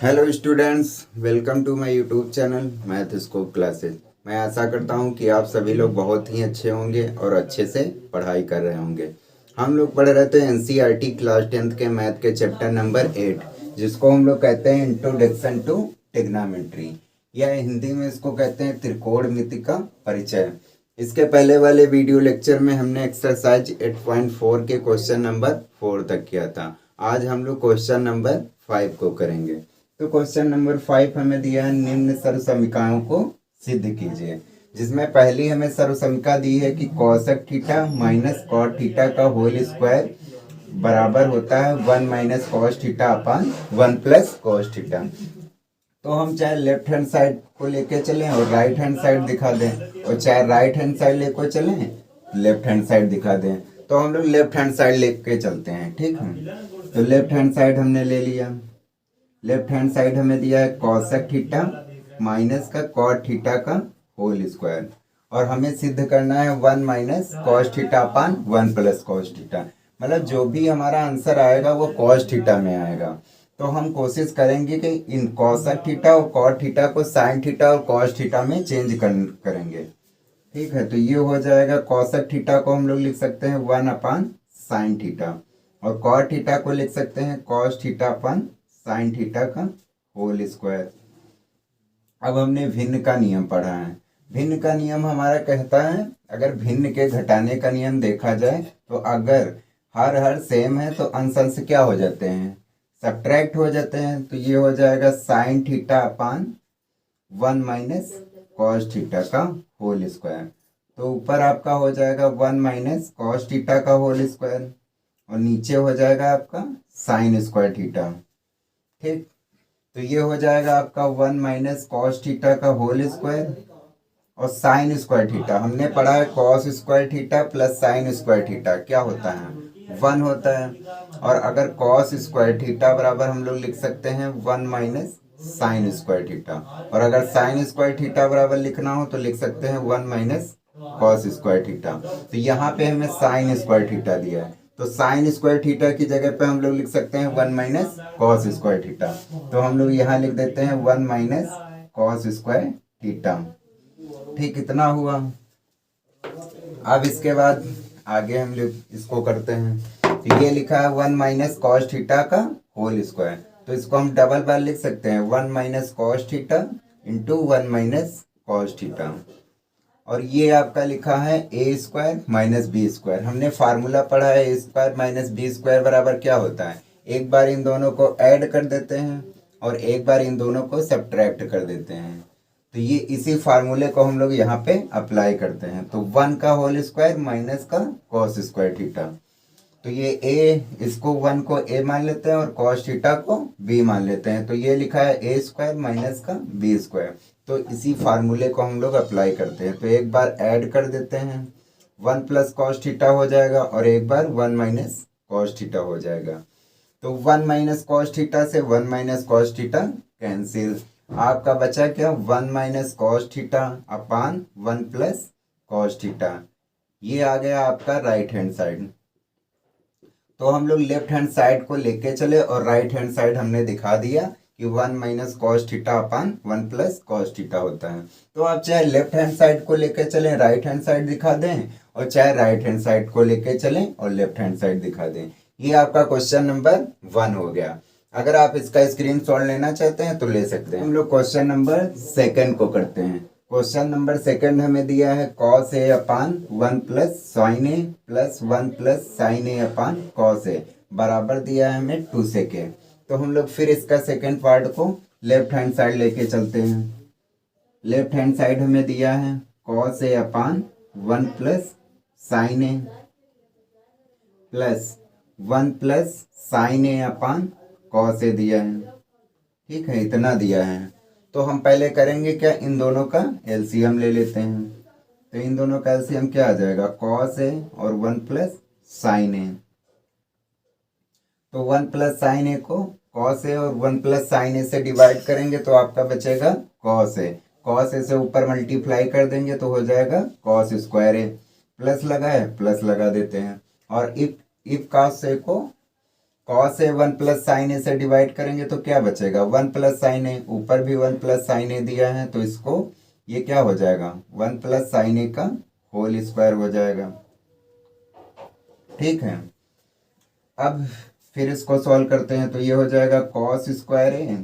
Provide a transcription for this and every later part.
Hello students, welcome to my YouTube channel math scope classes. मैं आशा करता हूं कि आप सभी लोग बहुत ही अच्छे होंगे और अच्छे से पढ़ाई कर रहे होंगे। हम लोग पढ़ रहे थे एनसीईआरटी क्लास 10th के मैथ के चैप्टर नंबर 8, जिसको हम लोग कहते हैं इंट्रोडक्शन टू ट्रिग्नोमेट्री, या हिंदी में इसको कहते हैं त्रिकोणमिति का परिचय। इसके पहले वाले वीडियो लेक्चर में हमने एक्सरसाइज 8.4 के क्वेश्चन नंबर 4 तक किया था। आज हम लोग क्वेश्चन नंबर 5 को करेंगे। तो क्वेश्चन नंबर 5 हमें दिया है, निम्न सर्वसमीकरणों को सिद्ध कीजिए। जिसमें पहली हमें सर्वसमीकरण दी है कि cosec theta minus cot theta का होल स्क्वायर बराबर होता है 1 minus cos theta upon 1 plus cos theta. तो हम चाहे लेफ्ट हैंड साइड को लेके चलें और राइट हैंड साइड दिखा दें, और चाहे राइट हैंड साइड लेके चलें लेफ्ट हैंड साइड दिखा दें। तो हम लोग लेफ्ट हैंड साइड लेके चलते हैं, ठीक है। तो लेफ्ट हैंड साइड हमने ले लिया। लेफ्ट हैंड साइड हमें दिया है कॉसेक थीटा माइनस का कॉट थीटा का होल स्क्वायर, और हमें सिद्ध करना है 1 minus cos theta upon 1 plus cos theta. मतलब जो भी हमारा आंसर आएगा वो कॉस थीटा में आएगा। तो हम कोशिश करेंगे कि इन कॉसेक थीटा और कॉट थीटा को साइन थीटा और कॉस थीटा में चेंज करेंगे, ठीक है। तो ये हो जाएगा, कॉसेक थीटा को हम लोग लिख सकते हैं 1 अपान साइन थीटा, और कॉट थीटा को लिख सकते हैं cos theta upon sine theta का होल स्क्वायर। अब हमने भिन्न का नियम पढ़ा है। भिन्न का नियम हमारा कहता है, अगर भिन्न के घटाने का नियम देखा जाए तो अगर हर सेम है तो अंश अंश क्या हो जाते हैं, सब्ट्रैक्ट हो जाते हैं। तो ये हो जाएगा sine theta upon 1 minus cos theta का होल स्क्वायर। तो ऊपर आपका हो जाएगा 1 माइनस कॉस थीटा का होल स्क्वायर, और नीचे हो जाएगा आपका साइन स्क्वायर थीटा, ठीक। तो ये हो जाएगा आपका 1 माइनस कॉस थीटा का होल स्क्वायर, और साइन स्क्वायर थीटा हमने पढ़ा है cos square theta plus sine square theta क्या होता है, 1 होता है। और अगर कॉस स्क्वायर थीटा बराबर हम लोग लिख सकते हैं 1 माइनस साइन स्क्वायर थीटा, और अगर साइन स्क्वायर थीटा बराबर लिखना हो तो लिख सकते हैं 1 माइनस कॉस स्क्वायर थीटा। तो यहाँ पे हमें साइन स्क्वायर थीटा दिया है, तो साइन स्क्वायर थीटा की जगह पे हम लोग लिख सकते हैं 1 माइनस कॉस स्क्वायर थीटा। तो हम लोग यहाँ लिख देते हैं 1 माइनस कॉस स्क्वायर थीटा, ठीक। इतना हुआ। अब इसके बाद आगे हम लोग इसको करते हैं। तो ये लिखा है 1 माइनस कॉस थीटा का होल स्क्वायर, तो इसको हम डबल बार लिख सकते हैं 1 minus cos theta into 1 minus cos theta. और ये आपका लिखा है ए स्क्वायर माइनस बी स्क्वायर। हमने फार्मूला पढ़ा है ए स्क्वायर माइनस बी स्क्वायर बराबर क्या होता है, एक बार इन दोनों को ऐड कर देते हैं और एक बार इन दोनों को सब्ट्रैक्ट कर देते हैं। तो ये इसी फार्मूले को हम लोग यहाँ पे अप्लाई करते हैं। तो 1 का होल स्क्वायर माइनस का कॉस स्क्वायर थीटा, तो ये ए, इसको 1 को ए मान लेते हैं और कॉस थीटा को बी मान लेते हैं। तो ये लिखा है ए स्क्वायर माइनस का बी स्क्वायर। तो इसी फार्मूले को हम लोग अप्लाई करते हैं। तो एक बार ऐड कर देते हैं, 1 प्लस कॉस थीटा हो जाएगा, और एक बार 1 माइनस कॉस थीटा हो जाएगा। तो 1 माइनस कॉस थीटा से 1 माइनस कॉस थीटा कैंसिल। आपका बचा क्या, 1 minus cos theta upon 1 plus cos theta. ये आ गया आपका राइट हैंड साइड। तो हम लोग लेफ्ट हैंड साइड को लेके चले और राइट हैंड साइड हमने दिखा दिया कि 1 minus cos theta upon 1 plus cos theta होता है। तो आप चाहे लेफ्ट हैंड साइड को लेके चलें राइट हैंड साइड दिखा दें, और चाहे राइट हैंड साइड को लेके चलें और लेफ्ट हैंड साइड दिखा दें। ये आपका क्वेश्चन नंबर 1 हो गया। अगर आप इसका स्क्रीनशॉट लेना चाहते हैं तो ले सकते हैं। हम लोग क्वेश्चन नंबर 2 को करते हैं। क्वेश्चन नंबर 2 हमें दिया है cos A upon 1 plus sine A plus 1 plus sine A upon cos ए बराबर दिया है हमें 2 सेक। तो हम लोग फिर इसका सेकंड पार्ट को लेफ्ट हैंड साइड लेके चलते हैं। लेफ्ट हैंड साइड हमें दिया है cos A upon 1 plus sine A plus 1 plus sine A upon cos ए दिया है, ठीक है। इतना दिया है। तो हम पहले करेंगे क्या, इन दोनों का एलसीएम ले लेते हैं। तो इन दोनों का एलसीएम क्या आ जाएगा, कॉस ए और 1 प्लस साइन ए। तो 1 प्लस साइन ए को कॉस ए और 1 प्लस साइन ए से डिवाइड करेंगे तो आपका बचेगा कॉस ए। कॉस ए से ऊपर मल्टीप्लाई कर देंगे तो हो जाएगा कॉस स्क्वायर ए। प्लस लगा है, प्लस लगा देते हैं। और इफ कॉस ए को कॉस ए 1 प्लस साइन ए से डिवाइड करेंगे तो क्या बचेगा, 1 प्लस साइन ए, ऊपर भी 1 प्लस साइन ए दिया है तो इसको ये क्या हो जाएगा, 1 प्लस साइन ए का होल स्क्वायर हो जाएगा। ठीक है, अब फिर इसको सॉल्व करते हैं तो ये हो जाएगा कॉस स्क्वायर ए,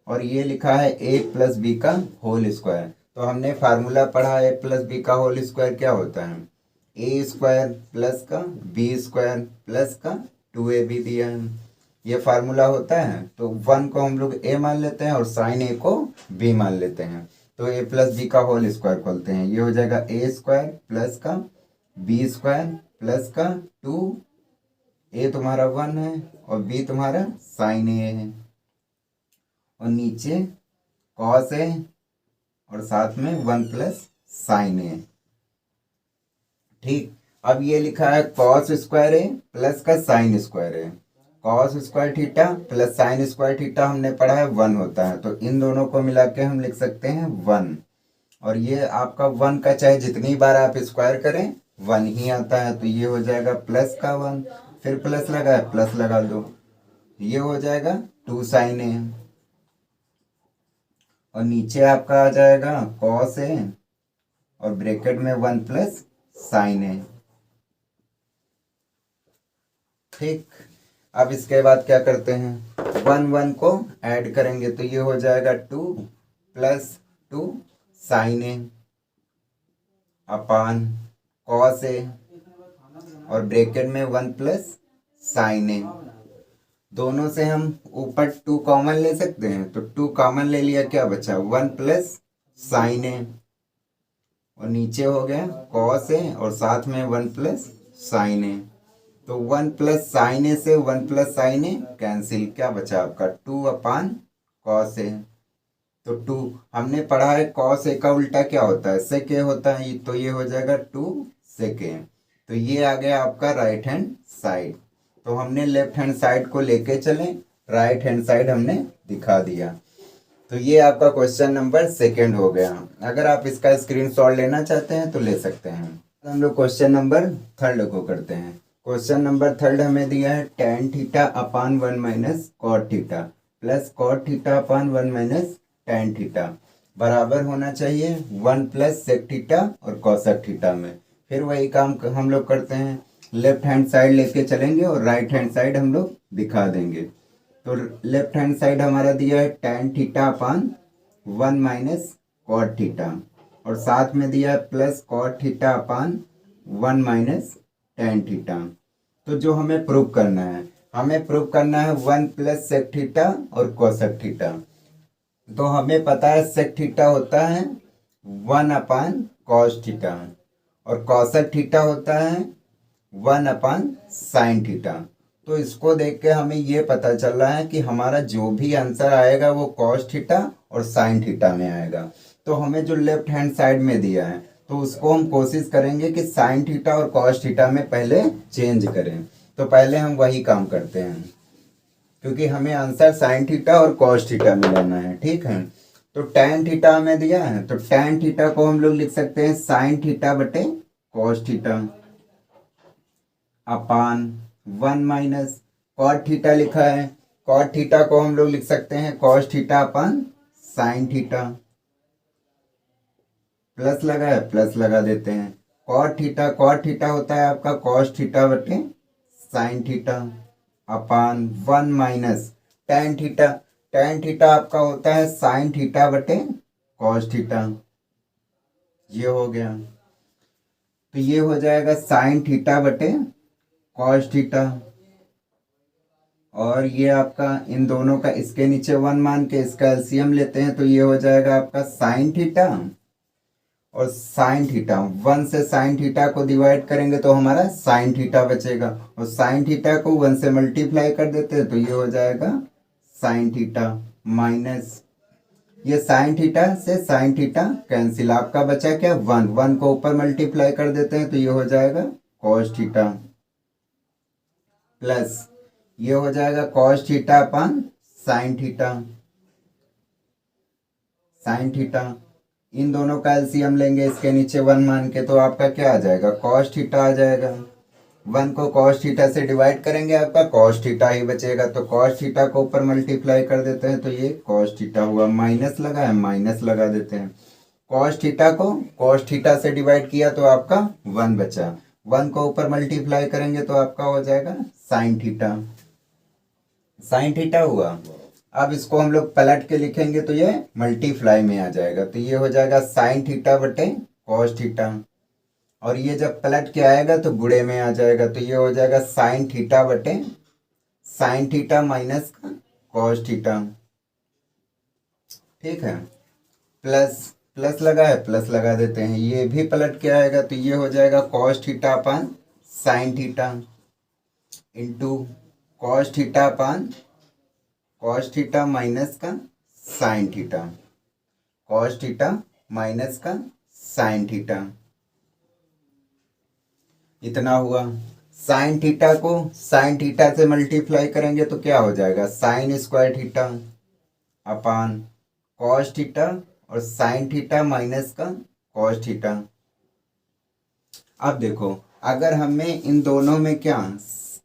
और ये लिखा है ए प्लस बी का होल स्क्वायर। तो हमने फार्मूला पढ़ा ए प्लस बी का होल स्क्वायर क्या होता है, ए स्क्वायर प्लस का बी स्क्वायर प्लस का 2ab दिया है, ये फार्मूला होता है। तो 1 को हम लोग ए मान लेते हैं और साइन ए को बी मान लेते हैं, तो ए प्लस बी का होल स्क्वायर खोलते हैं, ये हो जाएगा ए स्क्वायर प्लस का बी स्क्वायर प्लस का 2, ए तुम्हारा 1 है और बी तुम्हारा साइन ए है, और नीचे कॉस ए और साथ में 1 प्लस साइन ए। ठीक, अब ये लिखा है कॉस स्क्वायर ए प्लस का sine square A, cos square theta plus sine square theta हमने पढ़ा है 1 होता है, तो इन दोनों को मिला के हम लिख सकते हैं 1, और ये आपका 1 का चाहे जितनी बार आप स्क्वायर करें 1 ही आता है, तो ये हो जाएगा प्लस का 1, फिर प्लस लगा है प्लस लगा दो, ये हो जाएगा 2 साइन ए, और नीचे आपका आ जाएगा कॉस ए और ब्रैकेट में 1 प्लस साइन ए। ठीक, अब इसके बाद क्या करते हैं, 1 को ऐड करेंगे तो ये हो जाएगा 2 प्लस 2 साइन ए अपान कॉस ए और ब्रैकेट में 1 प्लस साइन ए। दोनों से हम ऊपर 2 कॉमन ले सकते हैं, तो 2 कॉमन ले लिया, क्या बचा 1 प्लस साइन ए, और नीचे हो गया कॉस ए और साथ में 1 प्लस साइन ए, तो 1 प्लस साइन ए से 1 प्लस साइन ए कैंसिल, क्या बचा आपका 2 अपान कॉस ए। तो 2 हमने पढ़ा है कॉस ए का उल्टा क्या होता है, सेक ए होता है, तो ये हो जाएगा 2 सेक ए, तो ये आ गया आपका राइट हैंड साइड। तो हमने लेफ्ट हैंड साइड को लेके चले, राइट हैंड साइड हमने दिखा दिया, तो ये आपका क्वेश्चन नंबर 2 हो गया। अगर आप इसका स्क्रीनशॉट लेना चाहते हैं तो ले सकते हैं। हम लोग क्वेश्चन नंबर 3 को करते हैं। क्वेश्चन नंबर 3 हमें दिया है tan theta upon 1 minus cot theta plus cot theta upon 1 minus tan theta बराबर होना चाहिए 1 प्लस सेक थीटा और कॉसेक थीटा में। फिर वही काम हम लोग करते हैं, लेफ्ट हैंड साइड लेके चलेंगे और राइट हैंड साइड हम लोग दिखा देंगे। तो लेफ्ट हैंड साइड हमारा दिया है tan theta upon 1 minus cot theta और साथ में दिया है plus cot theta upon 1 minus tan theta. तो जो हमें प्रूव करना है, हमें प्रूव करना है 1 प्लस सेक थीटा और कोसेक थीटा। तो हमें पता है सेक थीटा होता है 1 अपान कॉस थीटा और कॉसेक थीटा होता है 1 अपान साइन थीटा। तो इसको देख के हमें ये पता चल रहा है कि हमारा जो भी आंसर आएगा वो कॉस थीटा और साइन थीटा में आएगा। तो हमें जो लेफ्ट हैंड साइड में दिया है तो उसको हम कोशिश करेंगे कि साइन थीटा और कॉस थीटा में पहले चेंज करें। तो पहले हम वही काम करते हैं, क्योंकि हमें आंसर साइन थीटा और कॉस थीटा में लेना है। ठीक है, तो tan थीटा हमें दिया है, तो tan थीटा को हम लोग लिख सकते हैं साइन थीटा बटे cos theta upon 1 minus cot theta लिखा है, कॉट थीटा को हम लोग लिख सकते हैं cos theta upon sine theta, plus लगा है प्लस लगा देते हैं। कॉट थीटा होता है आपका कॉस थीटा बटे sine theta upon 1 minus tan theta आपका होता है साइन थीटा बटे कॉस थीटा। ये हो गया, तो ये हो जाएगा साइन थीटा बटे कॉस थीटा, और ये आपका इन दोनों का इसके नीचे 1 मान के इसका एलसीएम लेते हैं तो ये हो जाएगा आपका साइन थीटा और साइन थीटा। 1 से साइन थीटा को डिवाइड करेंगे तो हमारा साइन थीटा बचेगा, और साइन थीटा को 1 से मल्टीप्लाई कर देते हैं तो ये हो जाएगा साइन थीटा माइनस ये साइन थीटा से साइन थीटा कैंसिल, आपका बचा क्या 1 को ऊपर मल्टीप्लाई कर देते हैं तो ये हो जाएगा कॉस थीटा प्लस ये हो जाएगा cos theta upon sine theta. इन दोनों का एलसीएम लेंगे इसके नीचे 1 मान के, तो आपका क्या आ जाएगा कॉस थीटा आ जाएगा 1 को cos थीटा से डिवाइड करेंगे, आपका cos थीटा ही बचेगा। तो cos थीटा को ऊपर मल्टीप्लाई कर देते हैं, तो ये cos थीटा हुआ, माइनस लगा है माइनस लगा देते हैं। cos थीटा को cos थीटा से डिवाइड किया तो आपका 1 बचा। 1 को ऊपर मल्टीप्लाई करेंगे तो आपका हो जाएगा sin थीटा। sin थीटा हुआ। अब इसको हम लोग पलट के लिखेंगे तो ये मल्टीप्लाई में आ जाएगा, तो ये हो जाएगा sin थीटा बटे cos थीटा। और ये जब पलट के आएगा तो गुणे में आ जाएगा, तो ये हो जाएगा sin थीटा बटे sin थीटा माइनस का cos थीटा। ठीक है, प्लस प्लस लगा है प्लस लगा देते हैं, ये भी पलट के आएगा तो ये हो जाएगा cos theta upon sin theta into cos theta upon cos theta minus का sin theta, cos theta minus का sin थीटा। इतना हुआ। sin थीटा को sin थीटा से मल्टीप्लाई करेंगे तो क्या हो जाएगा, sin square theta upon cos theta और sin थीटा माइनस का cos थीटा। अब देखो, अगर हमें इन दोनों में क्या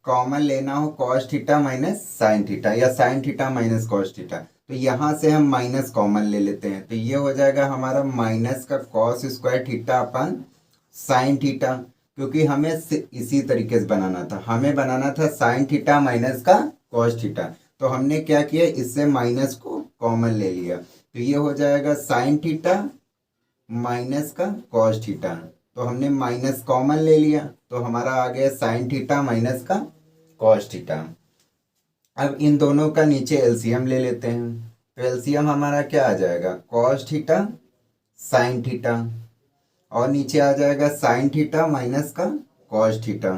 कॉमन लेना हो, cos theta minus sin theta या sin theta minus cos theta, तो यहाँ से हम माइनस कॉमन ले लेते हैं, तो ये हो जाएगा हमारा माइनस का cos स्क्वायर थीटा अपन sin थीटा। क्योंकि हमें इसी तरीके से बनाना था, हमें बनाना था sin थीटा माइनस का cos थीटा, तो हमने क्या किया, इससे माइनस को कॉमन ले लिया, तो ये हो जाएगा sin थीटा माइनस का cos थीटा। तो हमने माइनस कॉमन ले लिया तो हमारा आ गया sin थीटा माइनस का cos थीटा। अब इन दोनों का नीचे एलसीएम ले लेते हैं, तो एलसीएम हमारा क्या आ जाएगा, cos थीटा sin थीटा, और नीचे आ जाएगा sin थीटा माइनस का cos थीटा।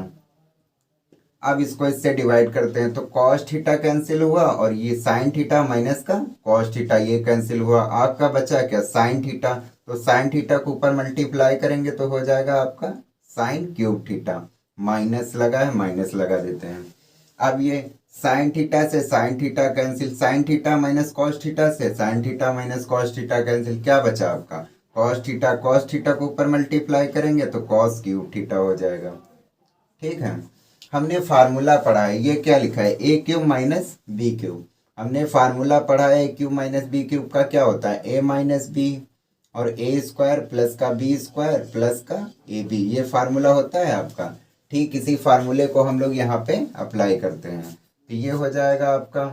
अब इसको इससे डिवाइड करते हैं, तो cos थीटा कैंसिल हुआ और ये sin थीटा माइनस का cos थीटा ये कैंसिल हुआ, आपका बचा क्या, sin थीटा। तो sin थीटा को ऊपर मल्टीप्लाई करेंगे तो हो जाएगा आपका sin क्यूब थीटा, माइनस लगा है माइनस लगा देते हैं। अब ये sin थीटा से sin theta cancel, sin theta minus cos theta से sin theta minus cos theta cancel, क्या बचा आपका cos थीटा को ऊपर मल्टीप्लाई करेंगे तो cos क्यूब थीटा हो जाएगा। ठीक है, हमने फार्मूला पढ़ा है, ये क्या लिखा है, ए क्यूब माइनस बी क्यूब। हमने फार्मूला पढ़ा है ए क्यूब माइनस बी क्यूब का क्या होता है, ए माइनस बी और ए स्क्वायर प्लस का बी स्क्वायर प्लस का ए बी, ये फार्मूला होता है आपका। ठीक इसी फार्मूले को हम लोग यहाँ पे अप्लाई करते हैं, तो ये हो जाएगा आपका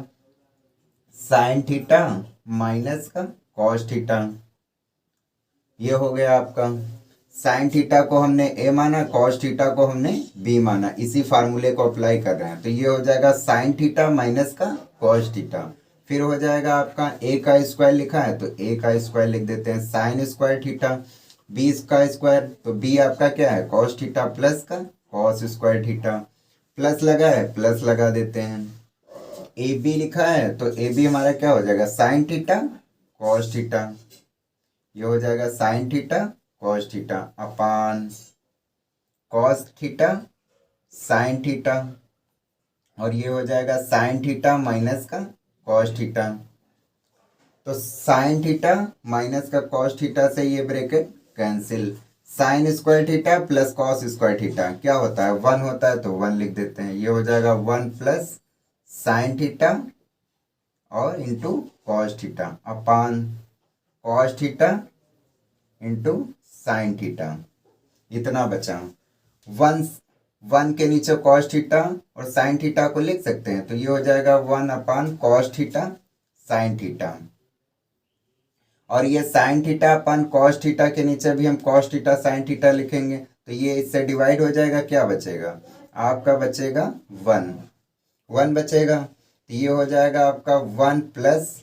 sin थीटा माइनस का cos थीटा। ये हो गया आपका, sin थीटा को हमने a माना, cos थीटा को हमने b माना, इसी फार्मूले को अप्लाई कर रहे हैं, तो ये हो जाएगा sin थीटा माइनस का cos थीटा। फिर हो जाएगा आपका a का स्क्वायर लिखा है तो a का स्क्वायर लिख देते हैं, sin स्क्वायर थीटा, b का स्क्वायर, तो b आपका क्या है cos थीटा प्लस का cos स्क्वायर थीटा, प्लस लगा है प्लस लगा देते हैं। ए बी लिखा है तो ए बी हमारा क्या हो जाएगा, sin थीटा cos थीटा, ये हो जाएगा sin theta cos theta upon cos theta sin theta, और ये हो जाएगा sin थीटा माइनस का cos थीटा। तो sin थीटा माइनस का cos थीटा से ये bracket cancel, sin square theta plus cos square theta क्या होता है, 1 होता है, तो 1 लिख देते हैं, ये हो जाएगा 1 प्लस sin थीटा और into cos theta upon cos theta into sin theta. इतना बचा, 1 के नीचे cos थीटा और sin थीटा को लिख सकते हैं, तो ये हो जाएगा 1 अपान cos थीटा sin थीटा, और ये sin theta upon cos theta के नीचे भी हम cos थीटा sin थीटा लिखेंगे, तो ये इससे डिवाइड हो जाएगा, क्या बचेगा आपका, बचेगा 1 बचेगा, तो ये हो जाएगा आपका 1 प्लस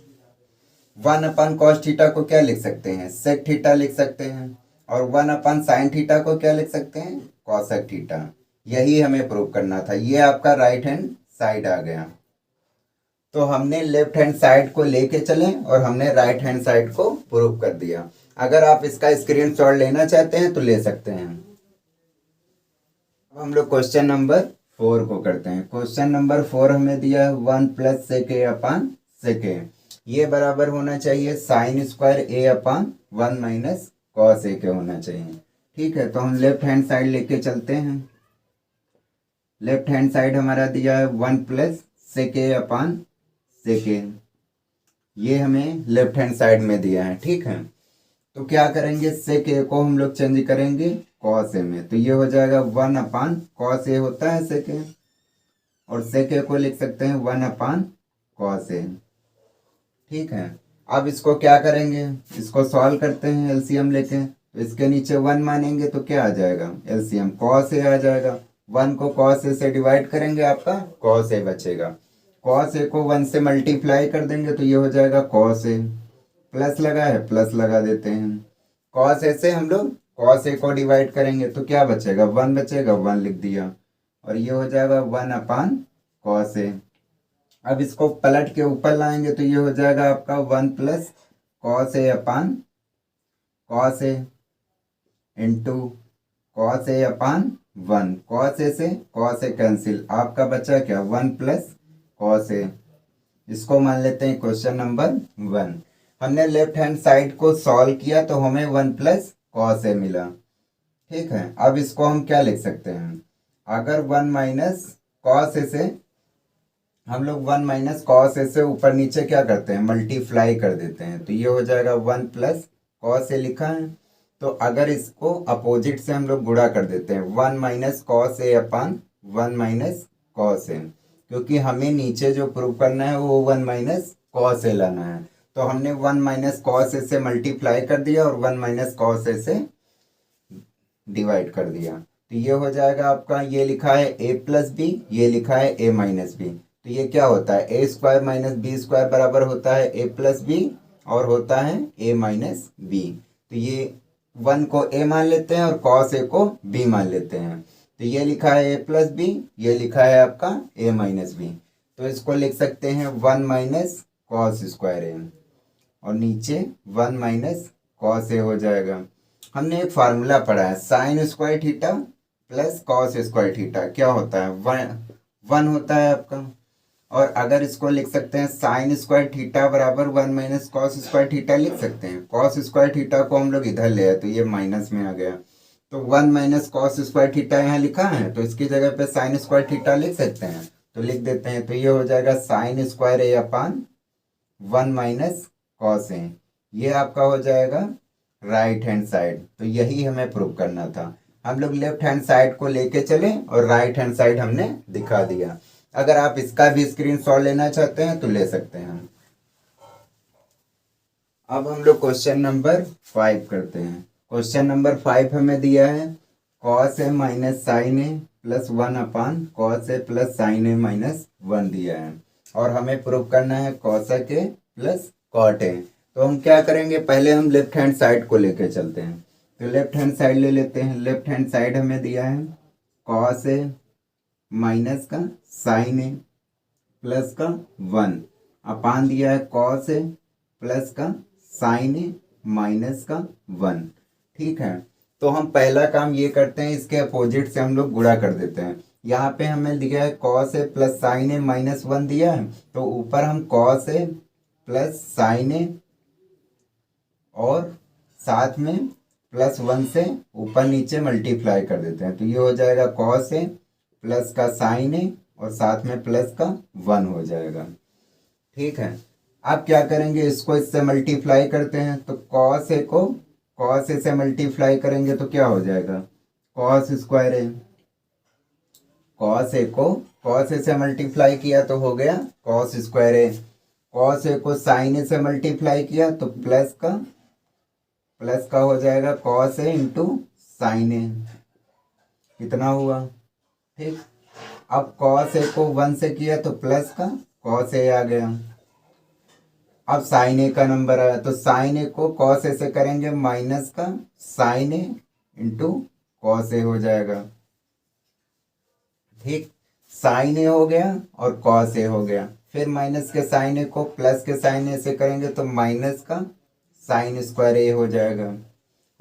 1 अपान cos थीटा को क्या लिख सकते हैं, sec थीटा लिख सकते हैं, और 1 अपान sin थीटा को क्या लिख सकते हैं, cosec थीटा। यही हमें प्रूव करना था, ये आपका राइट हैंड साइड आ गया। तो हमने लेफ्ट हैंड साइड को लेके चले और हमने राइट हैंड साइड को प्रूव कर दिया। अगर आप इसका स्क्रीनशॉट लेना चाहते हैं तो ले सकते हैं। अब हम लोग क्वेश्चन नंबर 4 को करते हैं। क्वेश्चन नंबर 4 हमें दिया है 1 plus sec a upon sec a, ये बराबर होना चाहिए sin square a upon 1 minus cos a के होना चाहिए। ठीक है, तो हम लेफ्ट हैंड साइड लेके चलते हैं। लेफ्ट हैंड साइड हमारा दिया है 1 प्लस सेक ए अपान सेक ए, ये हमें लेफ्ट हैंड साइड में दिया है। ठीक है, तो क्या करेंगे, सेक ए को हम लोग चेंज करेंगे कॉस ए में, तो ये हो जाएगा 1 अपान कॉस ए होता है सेक ए, और सेक ए को लिख सकते हैं 1 अपान कॉस ए। ठीक है, अब इसको क्या करेंगे, इसको सॉल्व करते हैं एलसीएम लेके, तो इसके नीचे 1 मानेंगे तो क्या आ जाएगा, एलसीएम कॉस ए आ जाएगा। 1 को कॉस ए से डिवाइड करेंगे, आपका कॉस ए बचेगा। कॉस ए को 1 से मल्टीप्लाई कर देंगे तो ये हो जाएगा कॉस ए, प्लस लगा है प्लस लगा देते हैं। कॉस ए से हम लोग कॉस ए को डिवाइड करेंगे तो क्या बचेगा, 1 बचेगा, 1 लिख दिया, और ये हो जाएगा 1 अपान कॉस ए। अब इसको पलट के ऊपर लाएंगे तो ये हो जाएगा आपका 1 plus cos A upon cos A into cos A upon 1। Cos A से कॉस ए कैंसिल, आपका बचा क्या, 1 प्लस कॉस ए। इसको मान लेते हैं क्वेश्चन नंबर 1। हमने लेफ्ट हैंड साइड को सॉल्व किया तो हमें 1 प्लस कॉस ए मिला। ठीक है, अब इसको हम क्या लिख सकते हैं, अगर 1 माइनस कॉस ए से हम लोग 1 माइनस कॉस ए से ऊपर नीचे क्या करते हैं, मल्टीप्लाई कर देते हैं, तो ये हो जाएगा 1 प्लस कॉस ए लिखा है। तो अगर इसको अपोजिट से हम लोग गुणा कर देते हैं, 1 minus cos A upon 1 minus cos A, क्योंकि हमें नीचे जो प्रूव करना है वो 1 माइनस कॉस ए लाना है, तो हमने 1 माइनस कॉस ए से मल्टीप्लाई कर दिया और 1 माइनस कॉस ए से डिवाइड कर दिया, तो ये हो जाएगा आपका, ये लिखा है ए प्लस बी, ये लिखा है ए माइनस बी, तो ये क्या होता है, ए स्क्वायर माइनस बी स्क्वायर बराबर होता है ए प्लस बी और होता है ए माइनस बी। तो ये 1 को ए मान लेते हैं और कॉस ए को बी मान लेते हैं, तो ये लिखा है ए प्लस बी, ये लिखा है आपका ए माइनस बी, तो इसको लिख सकते हैं 1 माइनस कॉस स्क्वायर ए, और नीचे 1 माइनस कॉस ए हो जाएगा। हमने एक फार्मूला पढ़ा है, sign square theta plus cos square theta क्या होता है, 1 होता है आपका, और अगर इसको लिख सकते हैं साइन स्क्वायर थीटा बराबर 1 माइनस कॉस स्क्वायर थीटा लिख सकते हैं। कॉस स्क्वायर थीटा को हम लोग इधर ले आए तो ये माइनस में आ गया, तो 1 माइनस कॉस स्क्वायर थीटा यहाँ लिखा है, तो इसकी जगह पे साइन स्क्वायर थीटा लिख सकते हैं, तो लिख देते हैं, तो ये हो जाएगा sign square A upon 1 minus cos A, ये आपका हो जाएगा राइट हैंड साइड। तो यही हमें प्रूव करना था, हम लोग लेफ्ट हैंड साइड को लेके चले और राइट हैंड साइड हमने दिखा दिया। अगर आप इसका भी स्क्रीनशॉट लेना चाहते हैं तो ले सकते हैं। अब हम लोग क्वेश्चन नंबर 5 करते हैं। क्वेश्चन नंबर 5 हमें दिया है cos A minus sine A plus 1 upon cos A plus sine A minus 1 दिया है, और हमें प्रूव करना है cosec A plus cot A. तो हम क्या करेंगे, पहले हम लेफ्ट हैंड साइड को लेके चलते हैं, तो लेफ्ट हैंड साइड ले लेते हैं। लेफ्ट हैंड साइड हमें दिया है कॉस ए माइनस का साइन ए प्लस का 1 अपान दिया है कॉस ए प्लस का साइन ए माइनस का 1। ठीक है, तो हम पहला काम ये करते हैं, इसके अपोजिट से हम लोग गुणा कर देते हैं। यहाँ पे हमें दिया है cos A plus sine A minus 1 दिया है, तो ऊपर हम कॉस ए प्लस साइन ए और साथ में प्लस 1 से ऊपर नीचे मल्टीप्लाई कर देते हैं, तो ये हो जाएगा कॉस ए प्लस का साइन ए और साथ में प्लस का 1 हो जाएगा। ठीक है, अब क्या करेंगे, इसको इससे मल्टीप्लाई करते हैं, तो कॉस ए को कॉस ए से मल्टीप्लाई करेंगे तो क्या हो जाएगा, cos square A. Cos A को कॉस ए से मल्टीप्लाई किया तो हो गया cos square A. Cos A को साइन ए से मल्टीप्लाई किया तो प्लस का हो जाएगा कॉस ए इंटू साइन ए, कितना हुआ। ठीक, अब कॉस ए को 1 से किया तो प्लस का कॉस ए आ गया। अब साइन ए का नंबर आया तो साइन ए को कॉस ए से करेंगे माइनस का sign A into cos A हो जाएगा। ठीक, साइन ए हो गया और कॉस ए हो गया, फिर माइनस के साइन ए को प्लस के साइन ए से करेंगे तो माइनस का साइन स्क्वायर ए हो जाएगा,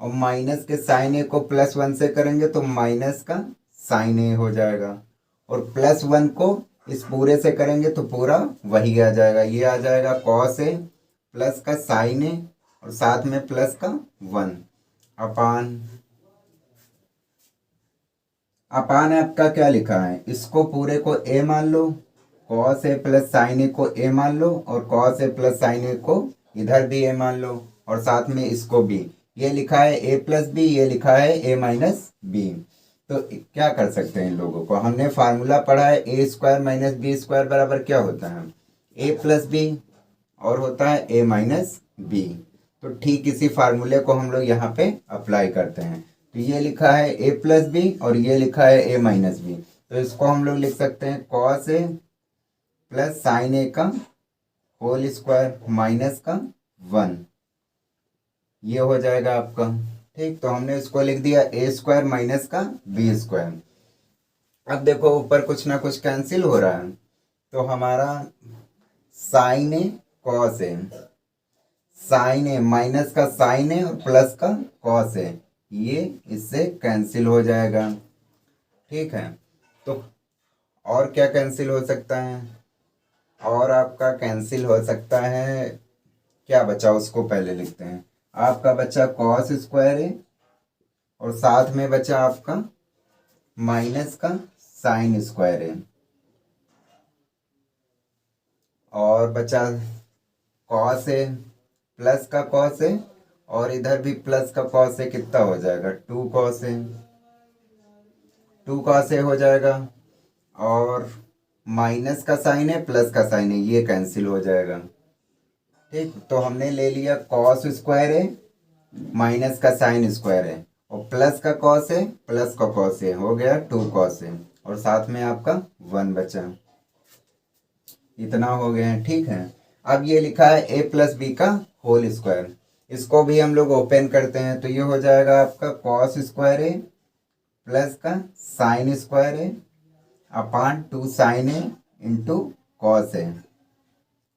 और माइनस के साइन ए को प्लस 1 से करेंगे तो माइनस का साइन ए हो जाएगा, और प्लस 1 को इस पूरे से करेंगे तो पूरा वही आ जाएगा, ये आ जाएगा कॉस ए प्लस का साइन ए और साथ में प्लस का 1 अपान अपान आपका क्या लिखा है, इसको पूरे को ए मान लो, कॉस ए प्लस साइन ए को ए मान लो, और कॉस ए प्लस साइन ए को इधर भी ए मान लो, और साथ में इसको भी। ये लिखा है ए प्लस बी, ये लिखा है ए माइनस बी। तो क्या कर सकते हैं इन लोगों को, हमने फार्मूला पढ़ा है ए स्क्वायर माइनस बी स्क्वायर बराबर क्या होता है, ए प्लस बी, और होता है ए माइनस बी। तो ठीक इसी फार्मूले को हम लोग यहाँ पे अप्लाई करते हैं। तो ये लिखा है ए प्लस बी और ये लिखा है ए माइनस बी, तो इसको हम लोग लिख सकते हैं कॉस ए प्लस साइन ए का होल स्क्वायर माइनस का 1, ये हो जाएगा आपका। ठीक, तो हमने इसको लिख दिया ए स्क्वायर माइनस का बी स्क्वायर। अब देखो ऊपर कुछ ना कुछ कैंसिल हो रहा है, तो हमारा sign A cos A, sign A minus का साइन ए और प्लस का कॉस ए, ये इससे कैंसिल हो जाएगा। ठीक है, तो और क्या कैंसिल हो सकता है, और आपका कैंसिल हो सकता है, क्या बचा उसको पहले लिखते हैं। आपका बचा कॉस स्क्वायर ए और साथ में बचा आपका माइनस का साइन स्क्वायर ए, और बचा कॉस ए प्लस का कॉस ए, और इधर भी प्लस का कॉस ए, कितना हो जाएगा 2 कॉस ए, 2 कॉस ए हो जाएगा, और माइनस का साइन है प्लस का साइन है, ये कैंसिल हो जाएगा। ठीक, तो हमने ले लिया कॉस स्क्वायर है माइनस का साइन स्क्वायर है, और प्लस का कॉस है प्लस का कॉस है, हो गया 2 कॉस है, और साथ में आपका 1 बचा। इतना हो गया है। ठीक है, अब ये लिखा है ए प्लस बी का होल स्क्वायर, इसको भी हम लोग ओपन करते हैं, तो ये हो जाएगा आपका कॉस स्क्वायर ए प्लस का sine square A upon 2 sign A into cos A,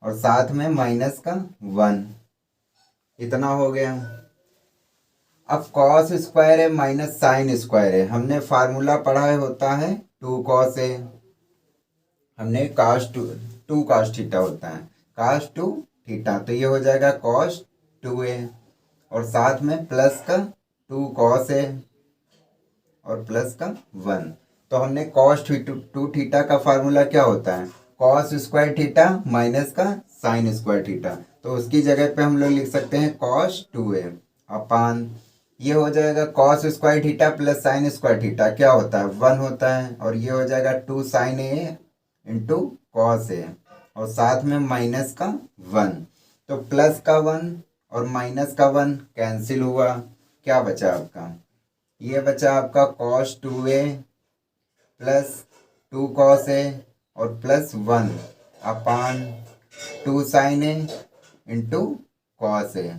और साथ में माइनस का 1, इतना हो गया। अब कॉस स्क्वायर है माइनस साइन स्क्वायर है, हमने फार्मूला पढ़ा है, होता है 2 कॉस ए, हमने काश टू काश थीटा होता है, काश 2 थीटा, तो ये हो जाएगा कॉस 2a, और साथ में प्लस का 2 कॉस ए और प्लस का 1। तो हमने कॉस 2 थीटा का फार्मूला क्या होता है, कॉस स्क्वायर थीटा माइनस का साइन स्क्वायर थीटा, तो उसकी जगह पे हम लोग लिख सकते हैं कॉस 2a अपान, ये हो जाएगा cos square theta plus sine square theta क्या होता है 1 होता है, और ये हो जाएगा 2 sign A into cos A, और साथ में माइनस का 1, तो प्लस का 1 और माइनस का 1 कैंसिल हुआ, क्या बचा आपका, ये बचा आपका cos 2a plus 2 cos A और plus 1 upon 2 sign A into cos A.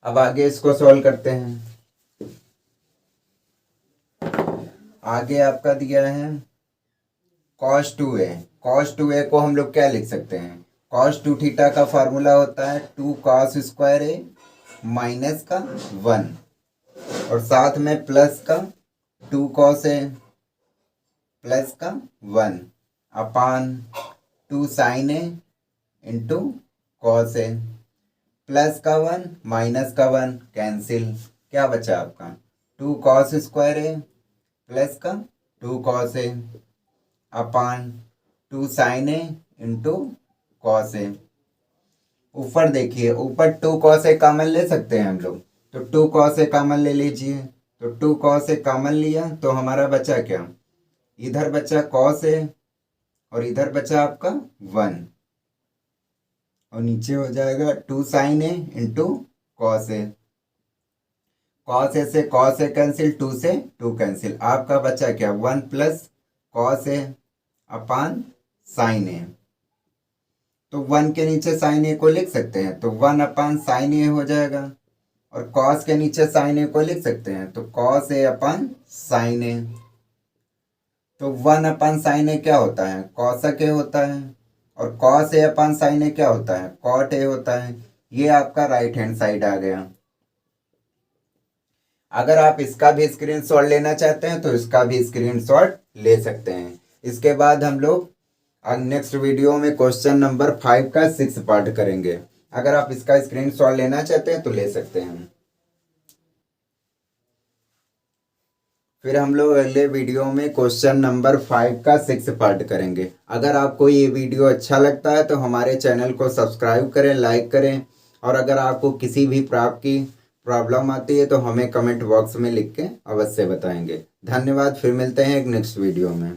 अब आगे इसको सॉल्व करते हैं। आगे आपका दिया है कॉस 2a, कॉस 2a को हम लोग क्या लिख सकते हैं, कॉस 2 थीटा का फार्मूला होता है 2 कॉस स्क्वायर ए माइनस का 1, और साथ में प्लस का 2 कॉस ए प्लस का 1 अपान 2 sign A into cos A, plus का 1 माइनस का 1 कैंसिल, क्या बचा आपका 2 कॉस स्क्वायर ए प्लस का 2 cos A upon 2 sign A into cos A. ऊपर देखिए, ऊपर 2 कॉस ए कॉमन ले सकते हैं हम लोग, तो 2 कॉस ए कॉमन ले लीजिए, तो 2 कॉस ए कॉमन लिया तो हमारा बचा क्या, इधर बचा कॉस ए और इधर बचा आपका 1, और नीचे हो जाएगा 2 sign A into cos A, cos A से कॉस ए कैंसिल, 2 से 2 कैंसिल, आपका बचा क्या 1 plus cos A upon sign ए, तो 1 के नीचे साइन ए को लिख सकते हैं, तो 1 अपान साइन ए हो जाएगा, और कॉस के नीचे साइन ए को लिख सकते हैं, तो कॉस ए अपान साइन ए, तो 1 अपान साइन ए क्या होता है कॉसक ए होता है, और कॉस ए अपान साइन ए क्या होता है कॉट ए होता है, ये आपका राइट हैंड साइड आ गया। अगर आप इसका भी स्क्रीनशॉट लेना चाहते हैं तो इसका भी स्क्रीनशॉट ले सकते हैं। इसके बाद हम लोग नेक्स्ट वीडियो में क्वेश्चन नंबर 5 का 6 पार्ट करेंगे। अगर आप इसका स्क्रीनशॉट लेना चाहते हैं तो ले सकते हैं। फिर हम लोग अगले वीडियो में क्वेश्चन नंबर 5 का 6 पार्ट करेंगे। अगर आपको ये वीडियो अच्छा लगता है तो हमारे चैनल को सब्सक्राइब करें, लाइक करें, और अगर आपको किसी भी प्रॉब्लम आती है तो हमें कमेंट बॉक्स में लिख के अवश्य बताएंगे। धन्यवाद, फिर मिलते हैं एक नेक्स्ट वीडियो में।